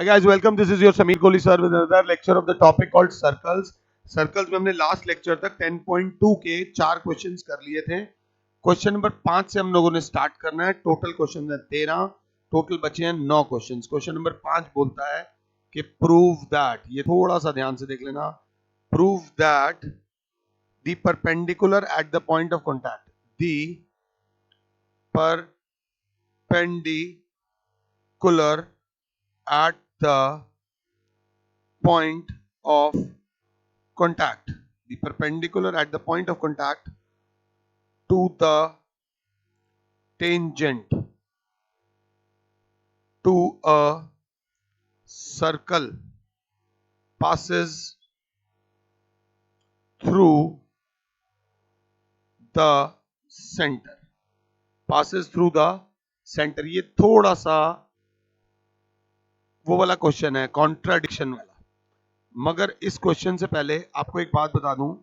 Hi guys, welcome. This is your Sameer Kohli sir with another lecture of the topic called circles. Circles में हमने last lecture तक 10.2 के 4 questions कर लिए थे. क्वेश्चन नंबर 5 से हम लोगों ने स्टार्ट करना है. टोटल क्वेश्चन है 13, टोटल बचे हैं 9 क्वेश्चंस. क्वेश्चन नंबर 5 बोलता है कि प्रूव दैट, ये थोड़ा सा ध्यान से देख लेना, prove that the perpendicular at the point of contact, the perpendicular at the point of contact, the perpendicular at the point of contact to the tangent to a circle passes through the center, passes through the center. ये थोड़ा सा वो वाला question है, contradiction वाला. मगर इस question से पहले आपको एक बात बता दूं,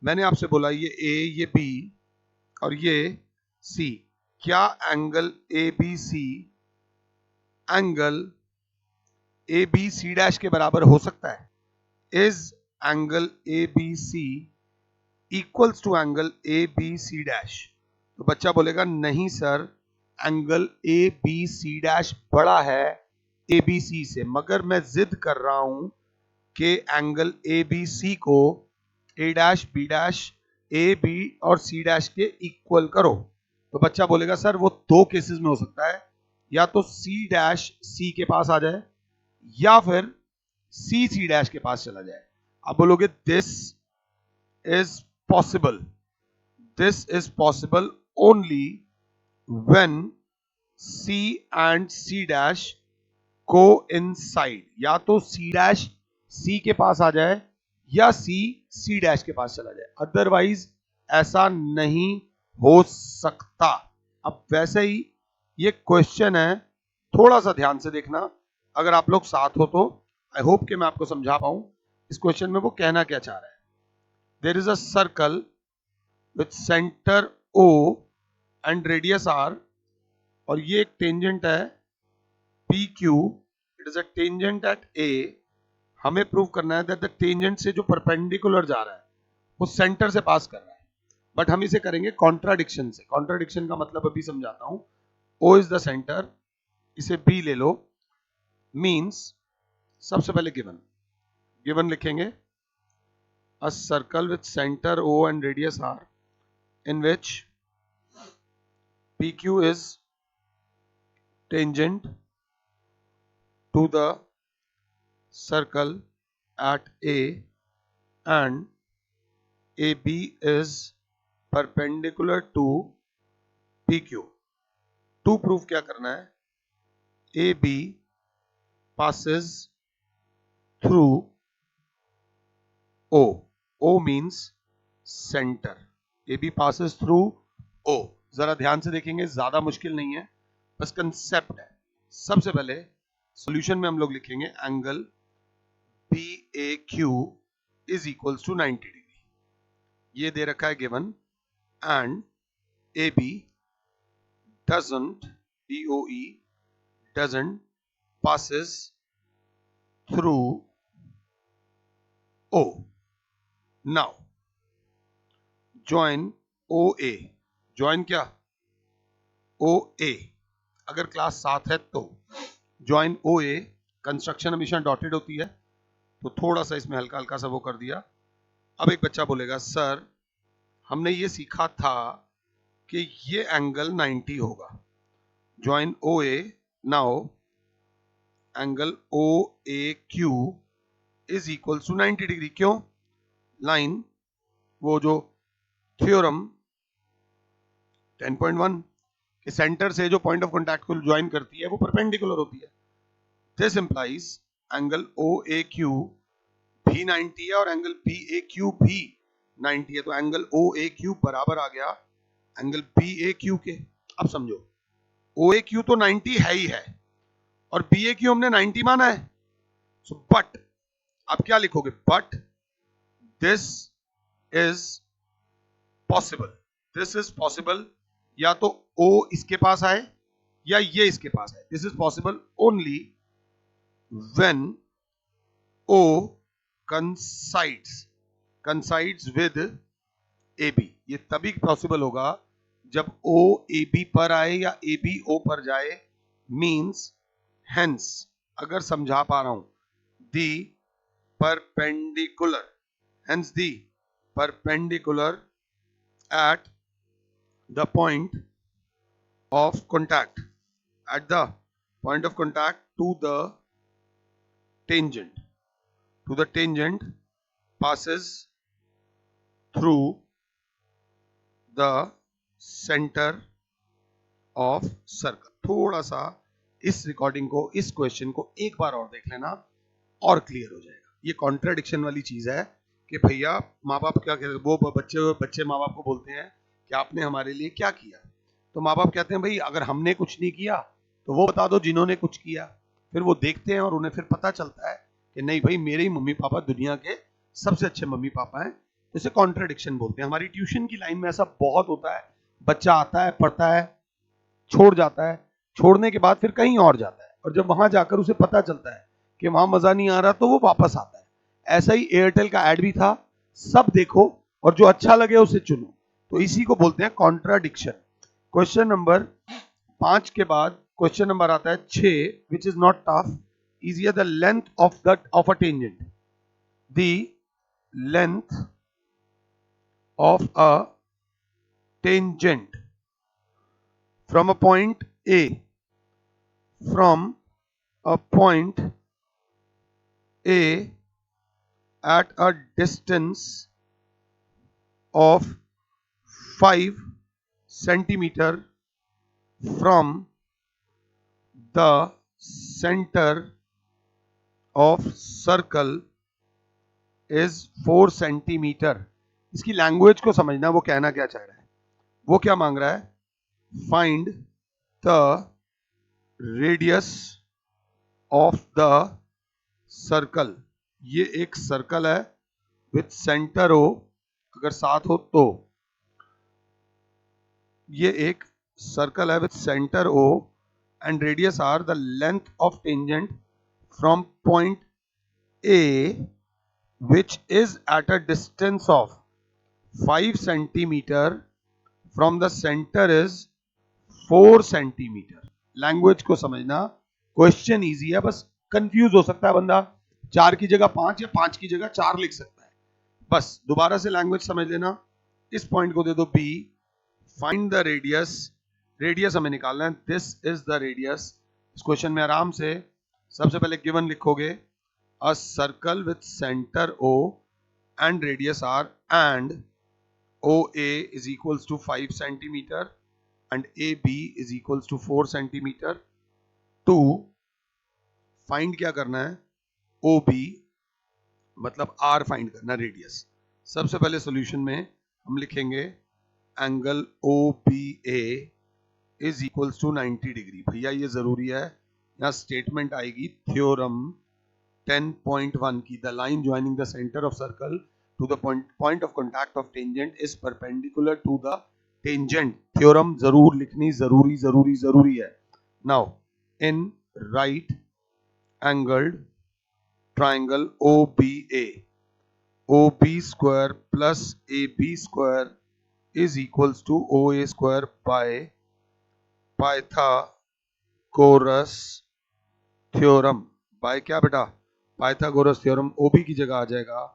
मैंने आपसे बोला ये ए, ये बी और ये सी. क्या angle A B C angle A B C dash के बराबर हो सकता है? Is angle A B C equals to angle A B C dash? तो बच्चा बोलेगा नहीं sir, angle A B C dash बड़ा है ए बी सी से, मगर मैं जिद कर रहा हूं कि एंगल ए बी सी को A dash B dash A B और सी डैश के इक्वल करो. तो बच्चा बोलेगा सर वो दो केसेस में हो सकता है, या तो सी डैश सी के पास आ जाए या फिर सी सी डैश के पास चला जाए. आप बोलोगे this is possible, this is possible only when C and C dash coincide. या तो सी डैश सी के पास आ जाए या सी सी डैश के पास चला जाए, अदरवाइज ऐसा नहीं हो सकता. अब वैसे ही ये क्वेश्चन है, थोड़ा सा ध्यान से देखना, अगर आप लोग साथ हो तो आई होप कि मैं आपको समझा पाऊं इस क्वेश्चन में वो कहना क्या चाह रहा है. There is a circle with centre O and radius R, और ये एक टेंजेंट है P Q. It is a tangent at A. हमें प्रूव करना है दैट द टेंजेंट से जो परपेंडिकुलर जा रहा है वो सेंटर से पास कर रहा है. बट हम इसे करेंगे कॉन्ट्राडिक्शन से. कॉन्ट्राडिक्शन का मतलब अभी समझाता हूं. O इज द सेंटर, इसे B ले लो. मींस सबसे पहले गिवन, गिवन लिखेंगे अ circle with centre O and radius R in which PQ is tangent to the circle at A and AB is perpendicular to PQ. To proof क्या करना है? AB passes through O. O means center. AB passes through O. जरा ध्यान से देखेंगे, ज्यादा मुश्किल नहीं है, बस कंसेप्ट है. सबसे पहले सॉल्यूशन में हम लोग लिखेंगे angle BAQ is equals to 90 degree. ये दे रखा है given. And AB doesn't, DOE doesn't passes through O. Now join OA. join क्या? OA. अगर क्लास 7 है तो join OA. कंस्ट्रक्शन हमेशा डॉटेड होती है, तो थोड़ा सा इसमें हल्का हल्का सा वो कर दिया. अब एक बच्चा बोलेगा सर हमने ये सीखा था कि ये एंगल 90 होगा. join OA. now angle OAQ is equal to 90 degree. क्यों? लाइन, वो जो थ्योरम 10.1 के सेंटर से जो पॉइंट ऑफ कांटेक्ट को ज्वाइन करती है वो परपेंडिकुलर होती है. दिस इंप्लाइज एंगल OAQ भी 90 है और एंगल BAQ भी 90 है. तो एंगल OAQ बराबर आ गया एंगल BAQ के. अब समझो, OAQ तो 90 है ही है और BAQ हमने 90 माना है. सो बट आप क्या लिखोगे? But this is possible. This is possible. या तो O इसके पास आए या ये इसके पास आए. This is possible only when O coincides with AB। ये तभी पॉसिबल होगा जब O AB पर आए या AB O पर जाए। मीन्स हेंस, अगर समझा पा रहा हूं, दी perpendicular, hence the perpendicular at the point of contact, at the point of contact to the tangent passes through the center of circle। थोड़ा सा इस रिकॉर्डिंग को, इस क्वेश्चन को एक बार और देख लेना और क्लियर हो जाएगा। ये कॉन्ट्राडिक्शन वाली चीज है कि भैया माँ बाप क्या कहते हैं, वो बच्चे माँ बाप को बोलते हैं कि आपने हमारे लिए क्या किया, तो माँ बाप कहते हैं भाई अगर हमने कुछ नहीं किया तो वो बता दो जिन्होंने कुछ किया। फिर वो देखते हैं और उन्हें फिर पता चलता है कि नहीं भाई मेरे ही मम्मी पापा दुनिया के सबसे अच्छे मम्मी पापा हैं। इसे कॉन्ट्राडिक्शन बोलते हैं। हमारी ट्यूशन की लाइन में ऐसा बहुत होता है, बच्चा आता है, पढ़ता है, छोड़ जाता है, छोड़ने के बाद फिर कहीं और जाता है, और जब वहां जाकर उसे पता चलता है कि वहां मजा नहीं आ रहा तो वो वापस आता है। ऐसा ही एयरटेल का एड भी था, सब देखो और जो अच्छा लगे उसे चुनो। तो इसी को बोलते हैं कॉन्ट्राडिक्शन। क्वेश्चन नंबर 5 के बाद क्वेश्चन नंबर आता है 6, which is not tough, easier. The length of a tangent, the length of a tangent from a point A, from a point A at a distance of 5 centimeter from the center of circle is 4 centimeter। इसकी language को समझना, वो कहना क्या चाह रहा है। वो क्या मांग रहा है, find the radius of the circle. ये एक सर्कल है विथ सेंटर ओ, अगर साथ हो तो ये एक सर्कल है with centre O and radius R the length of tangent from point A which is at a distance of 5 centimetre from the centre is 4 centimetre. Language को समझना, क्वेश्चन इजी है, बस कंफ्यूज हो सकता है बंदा, 4 की जगह 5 या 5 की जगह 4 लिख सकता है। बस दोबारा से लैंग्वेज समझ लेना। इस पॉइंट को दे दो B, find the radius, radius हमें निकालना है, दिस इज द रेडियस। इस क्वेश्चन में आराम से सबसे पहले गिवन लिखोगे, a circle with centre O and radius R, and OA is equals to 5 centimeter and AB is equals to 4 centimeter। to find क्या करना है, OB मतलब R फाइंड करना, रेडियस। सबसे पहले सॉल्यूशन में हम लिखेंगे angle OBA is equals to 90 degree. भैया ये जरूरी है, यहाँ स्टेटमेंट आएगी थ्योरम 10.1 की, the line joining the centre of circle to the point of contact of tangent is perpendicular to the tangent। Theorem जरूर लिखनी, जरूरी है। now in right angled triangle OBA, OB square plus AB square is equals to OA square by Pythagoras theorem। by क्या बेटा, Pythagoras theorem. OB की जगह आ जाएगा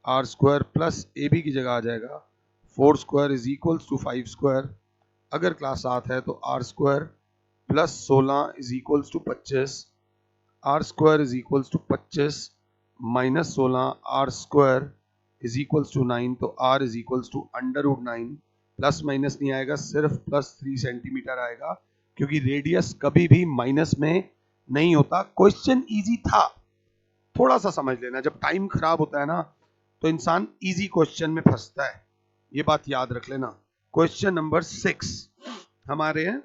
R square plus A B की जगह आ जाएगा 4 square is equals to 5 square. अगर क्लास 7 है तो R square plus 16 is equals to 25, R square is equals to 25 minus 16 R square is equals to 9, तो R is equals to under root 9। Plus minus नहीं आएगा, सिर्फ plus 3 centimetre आएगा, क्योंकि radius कभी भी माइनस में नहीं होता। क्वेश्चन इजी था, थोड़ा सा समझ लेना। जब टाइम खराब होता है ना तो इंसान इजी क्वेश्चन में फंसता है, ये बात याद रख लेना। क्वेश्चन नंबर 6 हमारे हैं,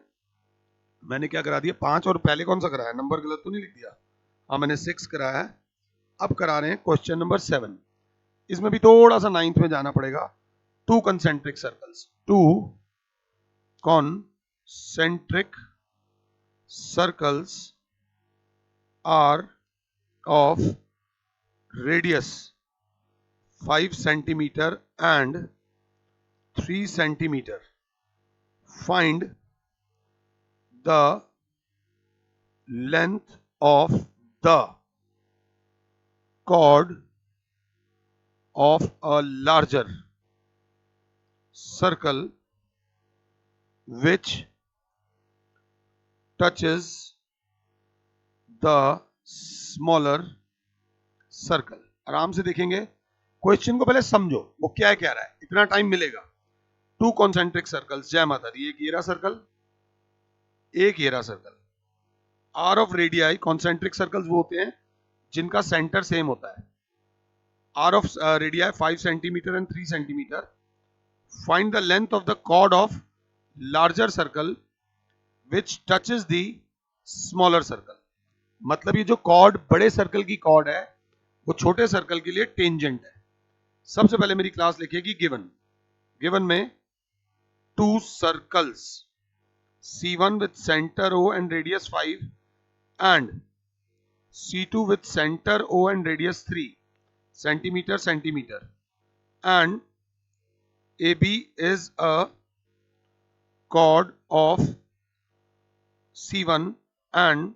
मैंने क्या करा दिया 5, और पहले कौन सा कराया, नंबर गलत तो नहीं लिख दिया, हाँ मैंने 6 कराया है। अब करा रहे हैं क्वेश्चन नंबर 7। इसमें भी थोड़ा सा 9th में जाना पड़ेगा। 2 concentric circles, 2 concentric circles are of radius 5 centimeter and 3 centimeter. Find the length of the chord of a larger circle which touches the smaller circle. आराम से देखेंगे, क्वेश्चन को पहले समझो वो क्या कह रहा है, इतना टाइम मिलेगा। टू कॉन्सेंट्रिक सर्कल्स, जय माता दी, एक ये रहा सर्कल, एक ये रहा circle. Are of radii, concentric circles वो होते हैं जिनका सेंटर सेम होता है। Are of radii 5 centimetre and 3 centimetre. Find the length of the chord of larger circle which touches the smaller circle. मतलब ये जो कॉर्ड बड़े सर्कल की कॉर्ड है वो छोटे सर्कल के लिए टेंजेंट है। सबसे पहले मेरी क्लास लिखेगी गिवन। गिवन में to circles C1 with center O and radius 5 and C2 with center O and radius 3 centimeter and AB is a chord of C1 and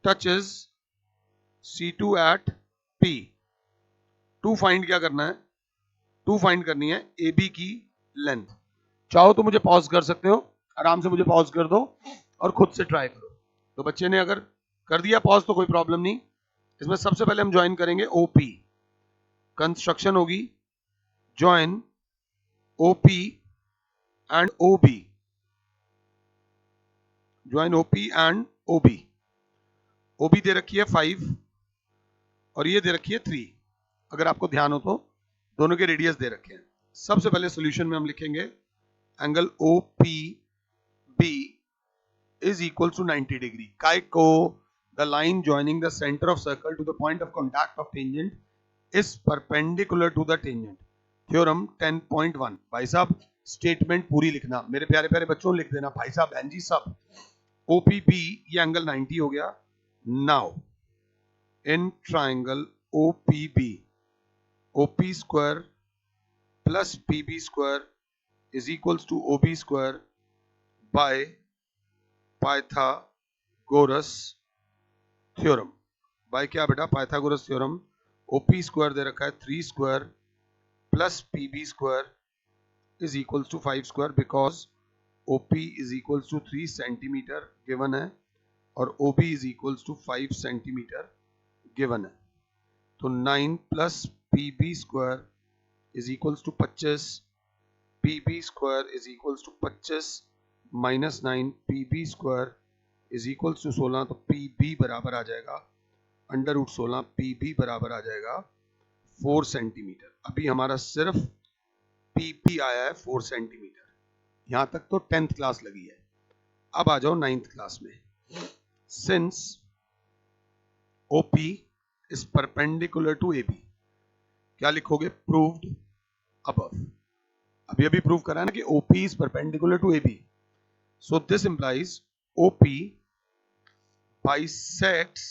touches C2 at P. To find क्या करना है, to find करनी है AB की length. चाहो तो मुझे pause कर सकते हो, आराम से मुझे पॉज कर दो और खुद से ट्राई करो। तो बच्चे ने अगर कर दिया पॉज तो कोई प्रॉब्लम नहीं। इसमें सबसे पहले हम ज्वाइन करेंगे OP। कंस्ट्रक्शन होगी join OP and OB, join OP and OB। OB दे रखी है 5 और ये दे रखी है 3। अगर आपको ध्यान हो तो दोनों के रेडियस दे रखे हैं। सबसे पहले सॉल्यूशन में हम लिखेंगे angle OPB is equals to 90 degree. काय को the line joining the center of circle to the point of contact of tangent is perpendicular to the tangent. Theorem 10.1। भाई साहब स्टेटमेंट पूरी लिखना, मेरे प्यारे प्यारे बच्चों लिख देना, भाई साहब बहन जी सब। OPB ये एंगल 90 हो गया। Now in triangle OPB, OP square plus PB square is equals to OB square by Pythagoras theorem. By क्या बेटा, पाइथागोरस थ्योरम। OP स्क्वायर दे रखा है 3 square plus PB square is equals to 5 square because OP is equals to 3 centimetre given है और OB is equals to 5 centimetre given है। तो 9 plus PB square is equals to 25, PB square is equals to 25 minus 9 PB square is equals to 16। तो PB बराबर आ जाएगा under root 16, PB बराबर आ जाएगा 4 centimetre. अभी हमारा सिर्फ PP आया है 4 सेंटीमीटर। यहां तक तो 10th क्लास लगी है। अब आ जाओ 9th क्लास में। Since OP is perpendicular to AB, क्या लिखोगे, प्रूव्ड अबव। अभी अभी प्रूव करा ना कि OP is perpendicular to AB। So this implies OP bisects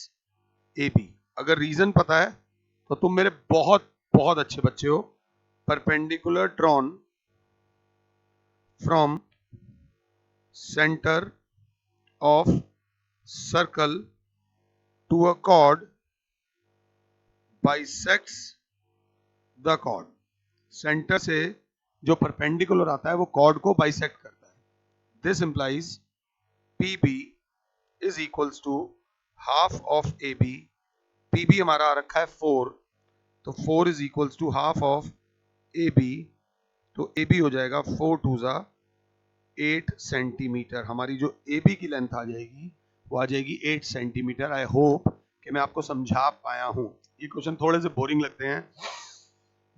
AB। अगर रीजन पता है तो तुम मेरे बहुत बहुत अच्छे बच्चे हो। Perpendicular drawn from centre of circle to a chord bisects the chord. Centre से जो परपेंडिकुलर आता है वो कॉर्ड को बाइसेक्ट करता है। This implies PB is equals to half of AB। PB हमारा आ रखा है 4, तो 4 is equals to half of AB। तो AB हो जाएगा 4 2 जा 8 सेंटीमीटर। हमारी जो AB की लेंथ आ जाएगी वो आ जाएगी 8 सेंटीमीटर। आई होप कि मैं आपको समझा पाया हूं। ये क्वेश्चन थोड़े से बोरिंग लगते हैं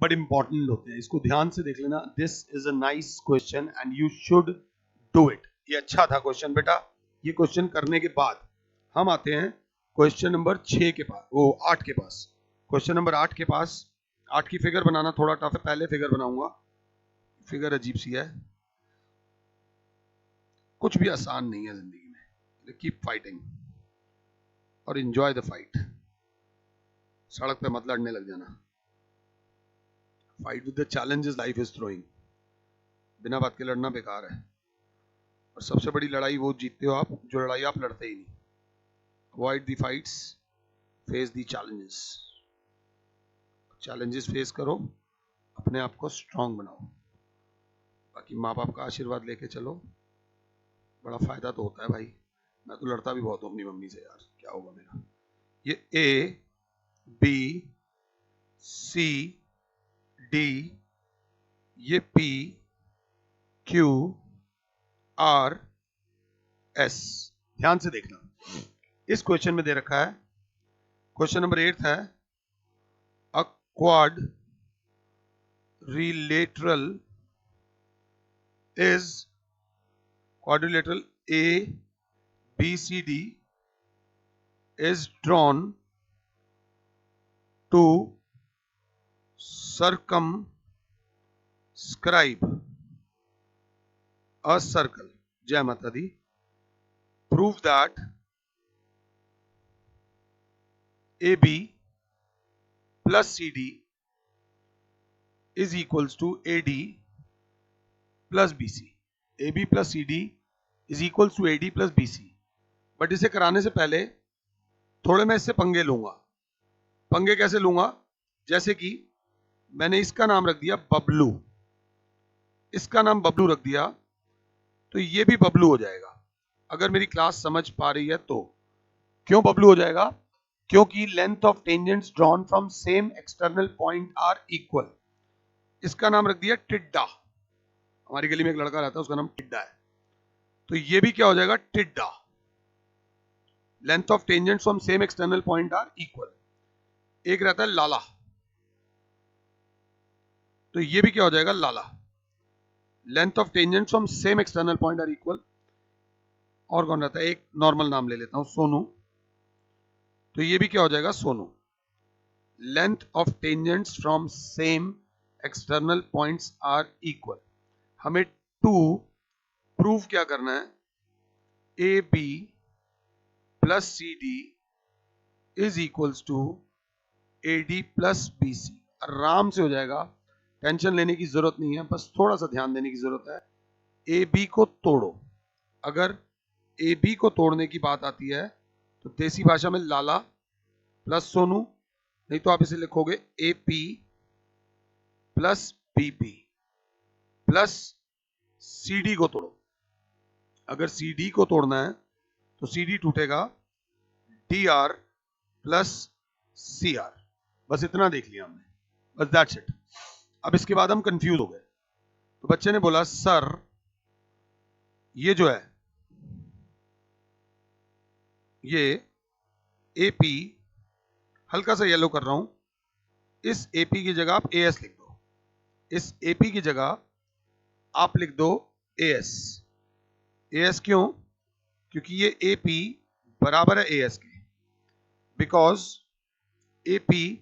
बट इंपॉर्टेंट होते हैं, इसको ध्यान से देख लेना। This is a nice question and you should do it. ये अच्छा था क्वेश्चन बेटा। ये क्वेश्चन करने के बाद हम आते हैं क्वेश्चन नंबर 6 के पास, वो 8 के पास। क्वेश्चन नंबर 8 के पास, 8 की फिगर बनाना थोड़ा टफ है, पहले फिगर बनाऊंगा। फिगर अजीब सी है, कुछ भी आसान नहीं है जिंदगी में। कीप फाइटिंग और एंजॉय द फाइट। सड़क पे मत लड़ने लग जाना। Fight with the challenges life is throwing. बिना बात के लड़ना बेकार है, और सबसे बड़ी लड़ाई वो जीतते हो आप जो लड़ाई आप लड़ते ही नहीं। Avoid the fights, face the challenges. Challenges face करो, अपने आप को स्ट्रांग बनाओ। बाकी माँ बाप का आशीर्वाद लेके चलो, बड़ा फायदा तो होता है भाई। मैं तो लड़ता भी बहुत हूँ अपनी मम्मी से, यार क्या होगा मेरा। ये ए बी सी डी, ये पी क्यू आर एस। ध्यान से देखना, इस क्वेश्चन में दे रखा है, क्वेश्चन नंबर 8 है, a quadrilateral is, quadrilateral A B C D is drawn to circumscribe a circle. जय माता दी। Prove that AB plus CD is equals to AD plus BC. AB plus CD is equals to AD plus BC. But इसे कराने से पहले थोड़े मैं इससे पंगे लूंगा। पंगे कैसे लूंगा? जैसे कि मैंने इसका नाम रख दिया बबलू, इसका नाम बबलू रख दिया, तो ये भी बबलू हो जाएगा। अगर मेरी क्लास समझ पा रही है तो। क्यों बबलू हो जाएगा? क्योंकि length of tangents drawn from same external point are equal. इसका नाम रख दिया टिड्डा। हमारी गली में एक लड़का रहता है, उसका नाम टिड्डा है, तो ये भी क्या हो जाएगा? टिड्डा। Length of tangents from same external point are equal. एक रहता है लाला, तो ये भी क्या हो जाएगा? लाला। Length of tangents from same external point are equal. और कौन रहता है? एक नॉर्मल नाम ले लेता हूं, सोनू, तो ये भी क्या हो जाएगा? Sonu. Length of tangents from same external points are equal. हमें टू प्रूव क्या करना है? A B plus C D is equals to A D plus B C. आराम से हो जाएगा, टेंशन लेने की जरूरत नहीं है, बस थोड़ा सा ध्यान देने की जरूरत है। ए बी को तोड़ो। अगर ए बी को तोड़ने की बात आती है तो देसी भाषा में लाला प्लस सोनू, नहीं तो आप इसे लिखोगे A P plus B P plus C D को तोड़ो। अगर सी डी को तोड़ना है तो सी डी टूटेगा D R plus C R. बस इतना देख लिया हमने, बस दैट्स इट। अब इसके बाद हम कंफ्यूज हो गए, तो बच्चे ने बोला सर ये जो है ये AP, हल्का सा येलो कर रहा हूं, इस AP की जगह आप AS लिख दो। इस AP की जगह आप लिख दो AS। AS क्यों? क्योंकि ये AP बराबर है AS के, because AP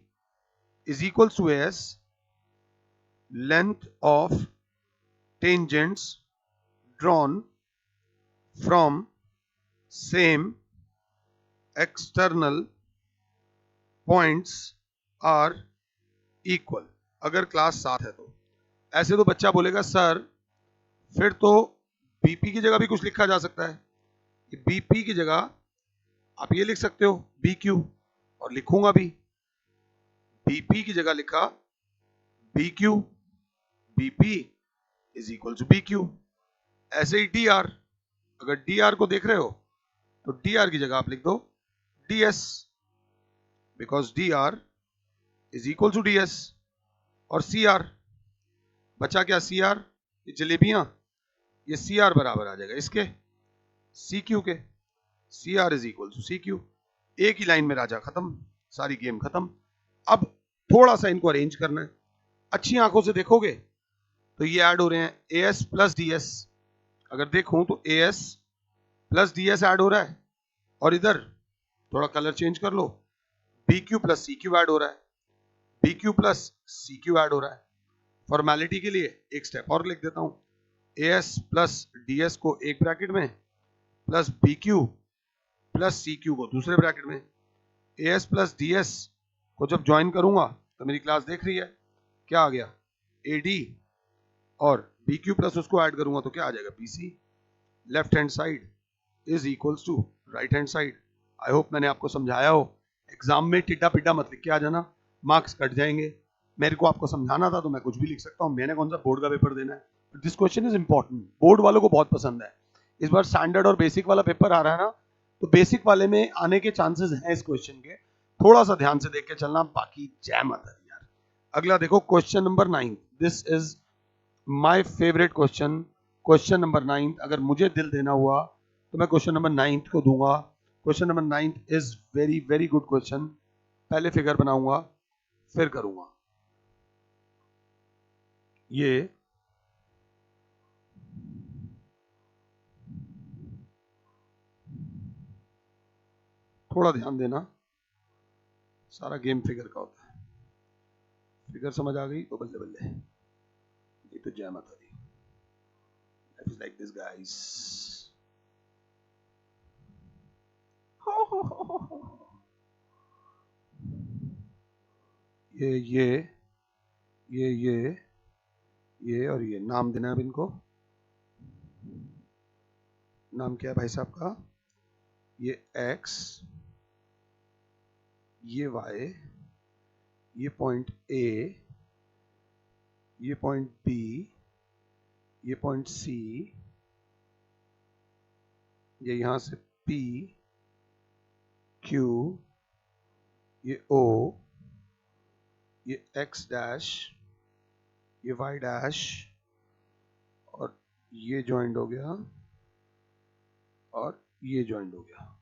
is equal to AS, length of tangents drawn from same external points are equal. अगर क्लास 7 है तो। ऐसे तो बच्चा बोलेगा सर फिर तो बीपी की जगह भी कुछ लिखा जा सकता है। बीपी की जगह आप ये लिख सकते हो BQ, और लिखूंगा भी। बीपी की जगह लिखा BQ, BP is equal to BQ। ऐसे ही DR, अगर DR को देख रहे हो तो DR की जगह आप लिख दो DS, because DR is equal to DS। और CR बचा क्या? CR, ये जलेबियां, ये CR बराबर आ जाएगा इसके CQ के। CR is equal to CQ। एक ही लाइन में राजा खत्म, सारी गेम खत्म। अब थोड़ा सा इनको अरेंज करना है। अच्छी आंखों से देखोगे तो ये ऐड हो रहे हैं AS प्लस DS। अगर देखूं तो AS प्लस DS ऐड हो रहा है, और इधर थोड़ा कलर चेंज कर लो, BQ प्लस CQ ऐड हो रहा है, BQ प्लस CQ ऐड हो रहा है। फॉर्मेलिटी के लिए एक स्टेप और लिख देता हूं, AS प्लस DS को एक ब्रैकेट में, प्लस BQ प्लस CQ को दूसरे ब्रैकेट में। AS प्लस DS को जब ज्वाइन करूंगा तो मेरी क्लास देख रही है, क्या आ गया, AD, और BQ प्लस उसको ऐड करूंगा तो क्या आ जाएगा, BC। Left hand side is equals to right hand side. I hope मैंने आपको समझाया हो। एग्जाम में टिड्डा पिड्डा मत लिख के आ जाना, मार्क्स कट जाएंगे। मेरे को आपको समझाना था तो मैं कुछ भी लिख सकता हूँ, मैंने कौन सा बोर्ड का पेपर देना है। This question is important, board वालों को बहुत पसंद है। इस बार स्टैंडर्ड और बेसिक वाला पेपर आ रहा है ना, तो बेसिक वाले में आने के चांसेस हैं इस क्वेश्चन के, थोड़ा सा ध्यान से देख के चलना, बाकी जय माता दी यार। अगला देखो question number 9, this is my favourite question, question number 9। अगर मुझे दिल देना हुआ तो मैं क्वेश्चन नंबर 9 को दूंगा। Question number 9 is very very good question. पहले फिगर बनाऊंगा फिर करूंगा। ये थोड़ा ध्यान देना, सारा गेम फिगर का होता है। फिगर समझ आ गई तो बल्ले बल्ले, ये तो जय माता दी। Life is like this guys. ये ये ये और ये नाम देना है अब इनको। नाम क्या है भाई साहब का, ये x, ये y, ये पॉइंट A, ये पॉइंट B, ये पॉइंट C, ये यहां से P, Q, ये O, ये x डैश, ये y डैश, और ये ज्वाइंट हो गया और ये ज्वाइंट हो गया।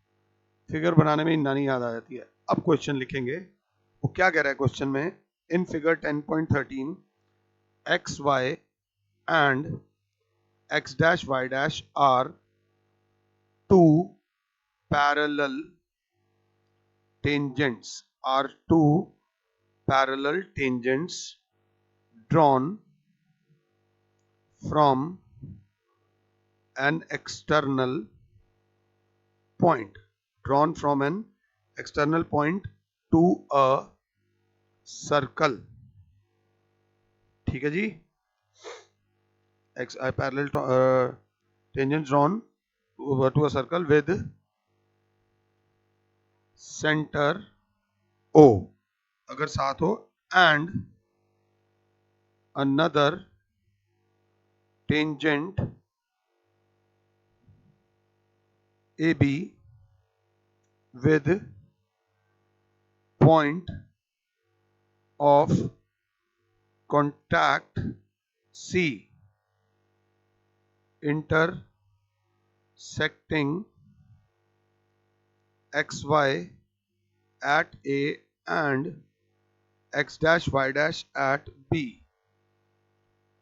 फिगर बनाने में नानी याद आ जाती है। अब क्वेश्चन लिखेंगे, वो क्या कह रहा है क्वेश्चन में, in figure 10.13 X Y and x dash y dash are two parallel tangents, drawn from an external point, to a circle। ठीक है जी, parallel tangents drawn to a circle with center O, अगर साथ हो, and another tangent AB with point of contact C intersecting XY at A and X dash Y dash at B,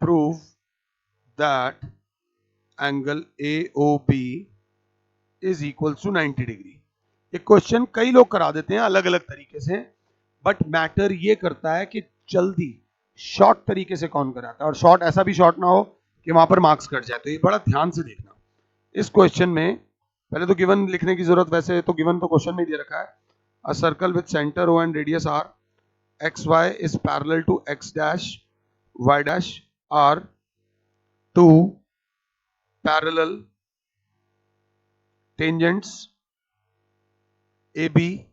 prove that angle AOB is equals to 90 degree. ये question कई लोग करा देते हैं अलग अलग तरीके से, बट मैटर ये करता है कि जल्दी शॉर्ट तरीके से कौन कराता है, और शॉर्ट ऐसा भी शॉर्ट ना हो कि वहां पर मार्क्स कट जाए। तो ये बड़ा ध्यान से देखना। इस क्वेश्चन में पहले तो गिवन लिखने की जरूरत, वैसे तो गिवन तो क्वेश्चन में दे रखा है, a circle with centre O and radius R, XY is parallel to X dash Y dash are two parallel tangents, AB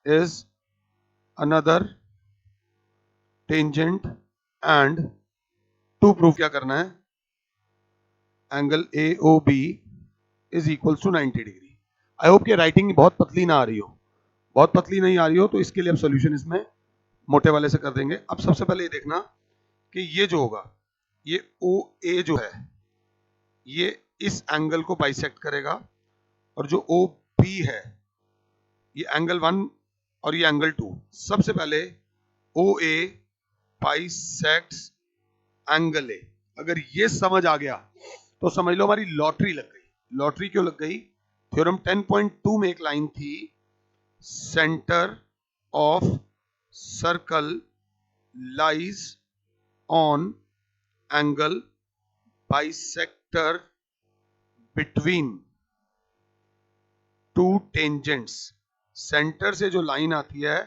is another tangent, and to prove क्या करना है, angle AOB is equals to 90 degree. I hope कि writing बहुत पतली ना आ रही हो, बहुत पतली नहीं आ रही हो तो इसके लिए हम सोल्यूशन इसमें मोटे वाले से कर देंगे। अब सबसे पहले ये देखना कि ये जो होगा, ये OA जो है, ये इस एंगल को बाइसेक्ट करेगा, और जो OB है, ये एंगल 1 और ये एंगल 2। सबसे पहले OA बाइसेक्ट्स एंगल A। अगर ये समझ आ गया तो समझ लो हमारी लॉटरी लग गई। लॉटरी क्यों लग गई, थ्योरम 10.2 में एक लाइन थी, centre of circle lies on angle bisector between two tangents. Centre से जो लाइन आती है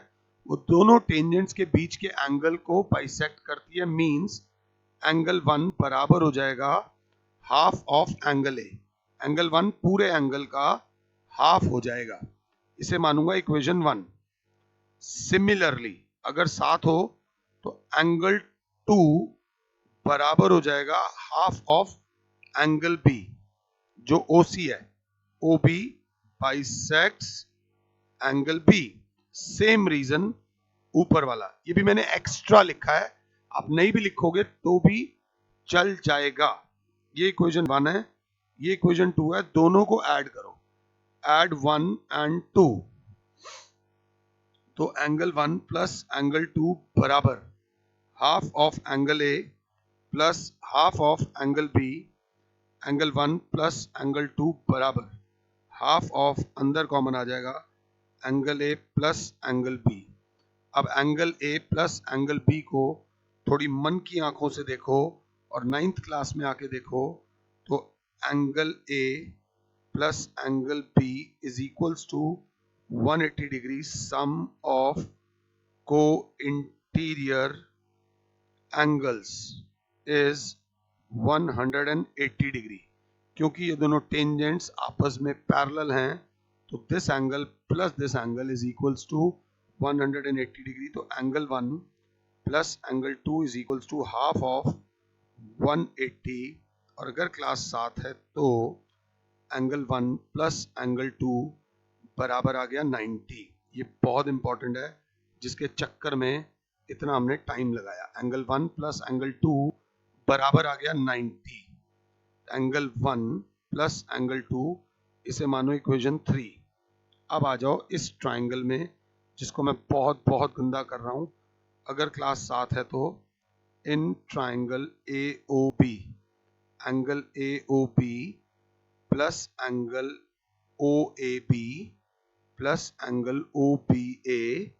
वो दोनों टेंजेंट्स के बीच के एंगल को बाइसेक्ट करती है, मींस एंगल 1 बराबर हो जाएगा half of angle A. Angle 1 पूरे एंगल का हाफ हो जाएगा, इसे मानूंगा इक्वेशन 1। सिमिलरली अगर साथ हो तो एंगल 2 बराबर हो जाएगा हाफ ऑफ एंगल बी जो OC है। OB bisects angle B. Same reason ऊपर वाला, ये भी मैंने एक्स्ट्रा लिखा है, आप नहीं भी लिखोगे तो भी चल जाएगा। ये इक्वेशन 1 है, ये इक्वेशन 2 है, दोनों को ऐड करो, ऐड 1 एंड 2, तो एंगल 1 प्लस एंगल 2 बराबर half of angle A plus half of angle B. Angle 1 plus angle 2 बराबर हाफ ऑफ, अंदर कॉमन आ जाएगा, angle A plus angle B. अब angle A plus angle B को थोड़ी मन की आंखों से देखो और 9th क्लास में आके देखो, तो angle A plus angle B is equals to 180 degree sum of को इंटीरियर एंगल्स इज 180 डिग्री। क्योंकि ये दोनों टेंजेंट्स आपस में पैरेलल हैं, तो this angle plus this angle is equals to 180 degree. तो angle 1 plus angle 2 is equals to half of 180, और अगर क्लास 7 है तो एंगल 1 प्लस एंगल 2 बराबर आ गया 90। ये बहुत इंपॉर्टेंट है, जिसके चक्कर में इतना हमने टाइम लगाया। एंगल 1 प्लस एंगल 2 बराबर आ गया 90। एंगल 1 प्लस एंगल 2, इसे मानो इक्वेशन 3। अब आ जाओ इस ट्राइंगल में, जिसको मैं बहुत बहुत गंदा कर रहा हूं, अगर क्लास 7 है तो in triangle AOB, angle AOB plus angle OAB plus angle OBA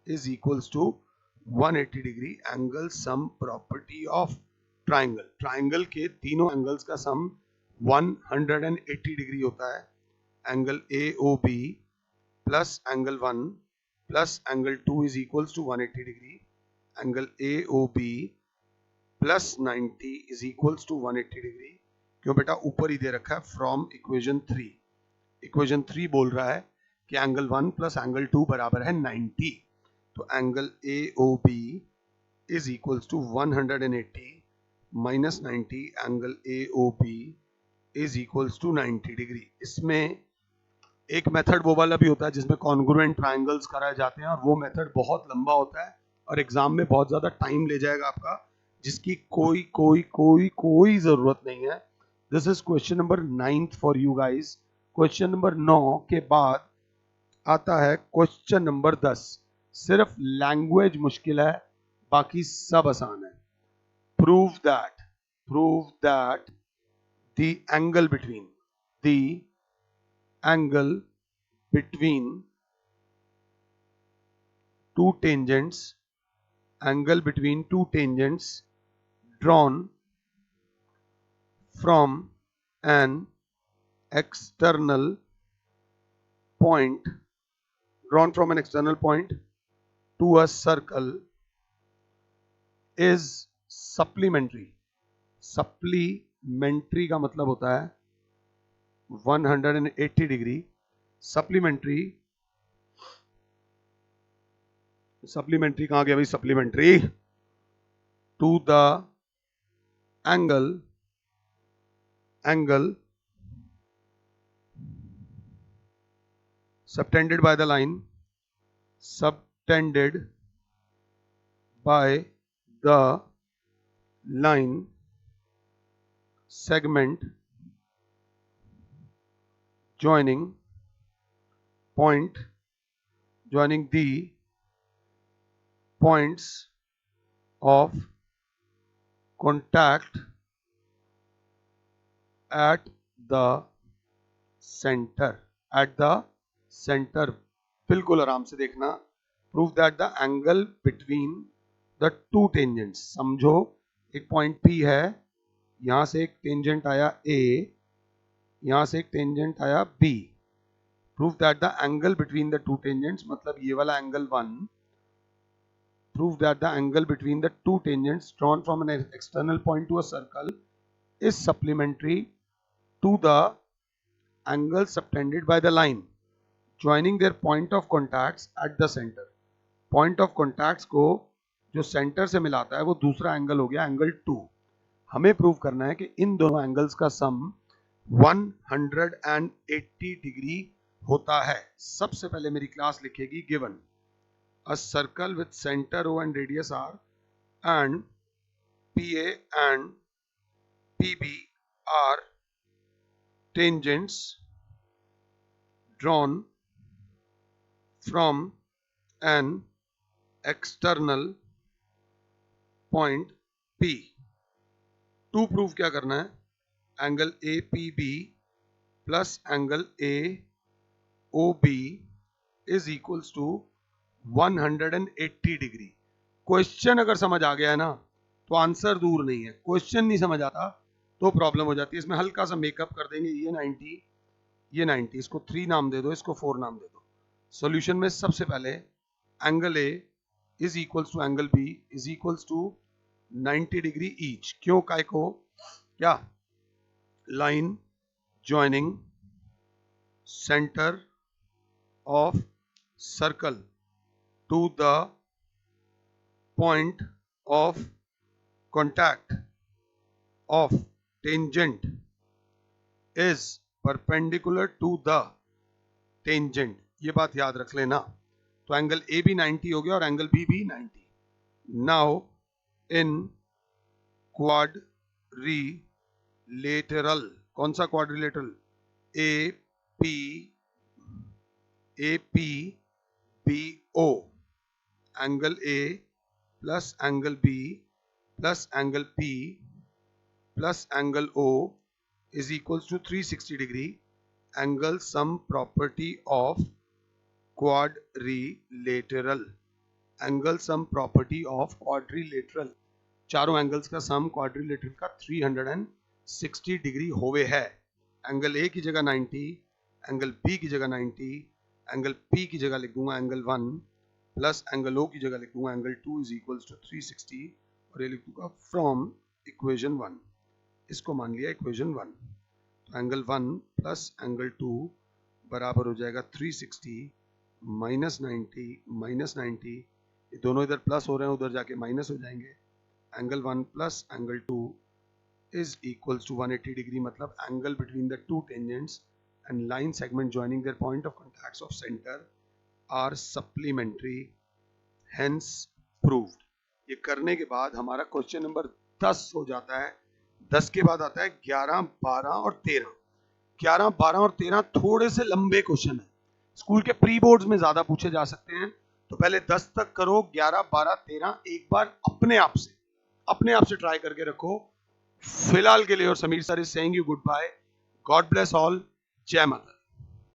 is equals to 180 degree. Angle sum property of triangle, triangle के तीनों एंगल्स का सम 180 डिग्री होता है। Angle AOB plus angle 1 plus angle 2 is equals to 180 degree. Angle AOB plus 90 is equals to 180 degree. क्यों बेटा, ऊपर ही दे रखा है फ्रॉम इक्वेशन 3। इक्वेशन 3 बोल रहा है कि एंगल 1 प्लस एंगल 2 बराबर है 90। तो angle AOB is equals to 180 minus 90, angle AOB is equals to 90 degree. इसमें एक मेथड वो वाला भी होता है जिसमें कॉन्ग्रुएंट ट्रायंगल्स कराए जाते हैं, और वो मेथड बहुत लंबा होता है और एग्जाम में बहुत ज्यादा टाइम ले जाएगा आपका, जिसकी कोई कोई कोई कोई जरूरत नहीं है। This is question number 9 for you guys. Question number 9 के बाद आता है क्वेश्चन नंबर 10। सिर्फ लैंग्वेज मुश्किल है, बाकी सब आसान है। Prove that the angle between two tangents drawn from an external point to a circle is supplementary। Supplementary का मतलब होता है 180 डिग्री। सप्लीमेंट्री कहां गया भाई? Supplementary to the angle subtended by the line segment joining the points of contact at the center। बिल्कुल आराम से देखना। Prove that the angle between the two tangents. समझो एक पॉइंट P है, यहां से एक टेंजेंट आया A, यहां से एक टेंजेंट आया B। Prove that the angle between the two tangents, मतलब ये वाला angle 1 prove that the angle between the two tangents drawn from an external point to a circle is supplementary to the angle subtended by the line joining their point of contacts at the center. Point of contacts को जो centre से मिलाता है वो दूसरा angle हो गया angle 2. हमें प्रूव करना है कि इन दोनों एंगल्स का सम 180 डिग्री होता है. सबसे पहले मेरी क्लास लिखेगी given a circle with center O and radius R and PA and PB are tangents drawn from an external point P. To prove क्या करना है, angle A P B plus angle A O B is equals to 180 degree. Question अगर समझ आ गया है ना तो answer दूर नहीं है. क्वेश्चन नहीं समझ आता तो प्रॉब्लम हो जाती है. इसमें हल्का सा मेकअप कर देंगे. ये 90, ये 90, इसको 3 नाम दे दो, इसको 4 नाम दे दो. सॉल्यूशन में सबसे पहले angle A is equals to angle B is equals to 90 degree each. क्यों, काय को, क्या, line joining centre of circle to the point of contact of tangent is perpendicular to the tangent. ये बात याद रख लेना. तो एंगल ए भी 90 हो गया और एंगल बी भी 90. नाउ इन क्वाड्रिलेटरल, कौन सा quadrilateral, A P B O, angle A plus angle B plus angle P plus angle O is equals to 360 degree. Angle sum property of quadrilateral. Angle sum property of quadrilateral. चारों angles का sum quadrilateral का 360 degree होवे है. Angle ए की जगह 90, angle B की जगह 90, angle P की जगह लिख दूंगा एंगल 1 प्लस एंगल ओ की जगह लिख दूंगा एंगल 2 इज इक्वल्स टू 360 और ये लिख दूंगा फ्रॉम इक्वेशन 1. इसको मान लिया इक्वेशन 1. तो एंगल 1 प्लस एंगल 2 बराबर हो जाएगा 360 माइनस 90 माइनस 90. ये दोनों इधर प्लस हो रहे हैं, उधर जाके माइनस हो जाएंगे. Angle 1 plus angle 2 is equals to 180 degree. मतलब angle between the two tangents and line segment joining their point of contacts of center are supplementary, hence proved. ये करने के बाद हमारा क्वेश्चन नंबर 10 हो जाता है. 10 के बाद आता है 11, 12 और 13. 11, 12 और 13 थोड़े से लंबे क्वेश्चन है, स्कूल के प्री बोर्ड्स में ज्यादा पूछे जा सकते हैं. तो पहले 10 तक करो, 11, 12, 13 एक बार अपने आप से ट्राई करके रखो. फिलहाल के लिए और Sameer sir is saying you goodbye. God bless all. जय माता.